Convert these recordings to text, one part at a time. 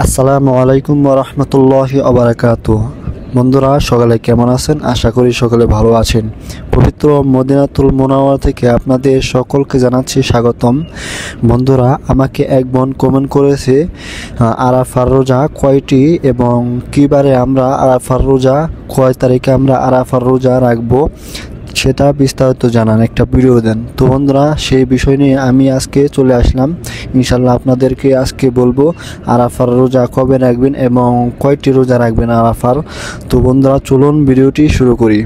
আসসালামু আলাইকুম ওয়া রাহমাতুল্লাহি ওয়া বারাকাতুহু। বন্ধুরা সকালে কেমন আছেন? আশা করি সকলে ভালো আছেন। পবিত্র মদিনাতুল মুনাওয়ারা থেকে আপনাদের সকলকে জানাচ্ছি স্বাগতম। বন্ধুরা, আমাকে এক বোন কমেন্ট করেছে আরাফার রোজা কয়টি এবং কী বারে আমরা আরাফার রোজা, কয় তারিখে আমরা আরাফার রোজা রাখবো সেটা বিস্তারিত জানান, একটা ভিডিও দেন। তো বন্ধুরা, সেই বিষয় নিয়ে আমি আজকে চলে আসলাম। ইনশাল্লাহ আপনাদেরকে আজকে বলবো আরাফার রোজা কবে রাখবেন এবং কয়টি রোজা রাখবেন আরাফার। তো বন্ধুরা, চলুন ভিডিওটি শুরু করি।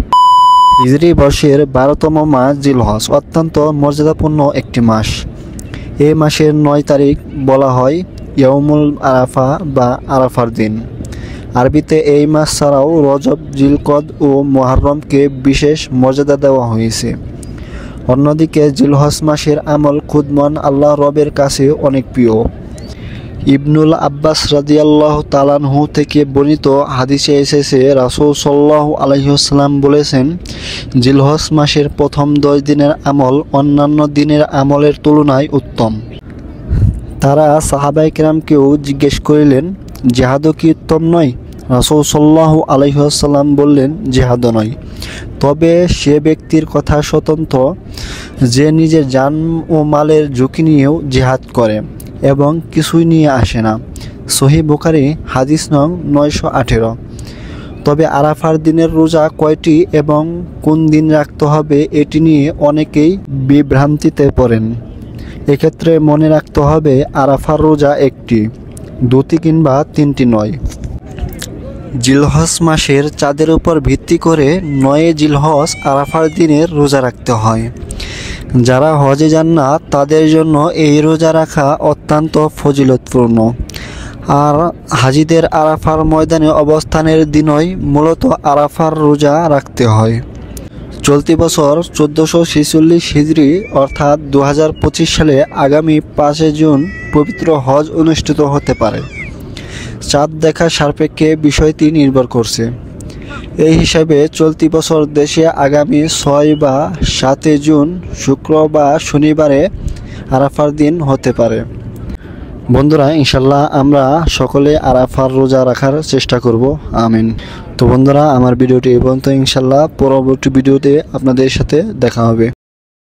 হিজরি বর্ষের 12তম মাস জিলহজ অত্যন্ত মর্যাদাপূর্ণ একটি মাস। এই মাসের 9 তারিখ বলা হয় ইয়াউমুল আরাফা বা আরাফার দিন। আরবিতে এই মাস ছাড়াও রজব, জিলকদ ও মুহররমকে বিশেষ মর্যাদা দেওয়া হয়েছে। অন্যদিকে জিলহজ মাসের আমল খুদমন আল্লাহ রবের কাছে অনেক প্রিয়। ইবনুল আব্বাস রাদিয়াল্লাহু তাআলা আনহু থেকে বর্ণিত হাদিসে এসেছে, রাসূল সাল্লাল্লাহু আলাইহি ওয়াসাল্লাম বলেছেন, জিলহজ মাসের প্রথম 10 দিনের আমল অন্যান্য দিনের আমলের তুলনায় উত্তম। তারা সাহাবায়ে কেরামকেও জিজ্ঞেস করিলেন, জিহাদও কি উত্তম নয়? রাসূল সাল্লাল্লাহু আলাইহি ওয়াসাল্লাম বললেন, জিহাদও নয়, তবে সে ব্যক্তির কথা স্বতন্ত্র যে নিজের জান ও মালের ঝুঁকি নিয়েও জিহাদ করে এবং কিছুই নিয়ে আসে না। সহিহ বুখারী হাদিস নং 918। তবে আরাফার দিনের রোজা কয়টি এবং কোন দিন রাখতে হবে এটি নিয়ে অনেকেই বিভ্রান্তিতে পড়েন। এক্ষেত্রে মনে রাখতে হবে আরাফার রোজা একটি, 2টি কিংবা 3টি নয়। জিলহজ মাসের চাঁদের উপর ভিত্তি করে 9 জিলহজ আরাফার দিনের রোজা রাখতে হয়। যারা হজে যান না তাদের জন্য এই রোজা রাখা অত্যন্ত ফজিলতপূর্ণ। আর হাজিদের আরাফার ময়দানে অবস্থানের দিনই মূলত আরাফার রোজা রাখতে হয়। চলতি বছর 1446 হিজরি অর্থাৎ 2025 সালে আগামী 5 জুন পবিত্র হজ অনুষ্ঠিত হতে পারে। চাঁদ দেখার সাপেক্ষে বিষয়টি নির্ভর করছে। এই হিসাবে চলতি বছর দেশে আগামী 6 বা 7 জুন শুক্র বা শনিবারে আরাফার দিন হতে পারে। বন্ধুরা, ইনশাল্লাহ আমরা সকলে আরাফার রোজা রাখার চেষ্টা করব। আমিন। তো বন্ধুরা, আমার ভিডিওটি এই পর্যন্ত। ইনশাল্লাহ পরবর্তী ভিডিওতে আপনাদের সাথে দেখা হবে।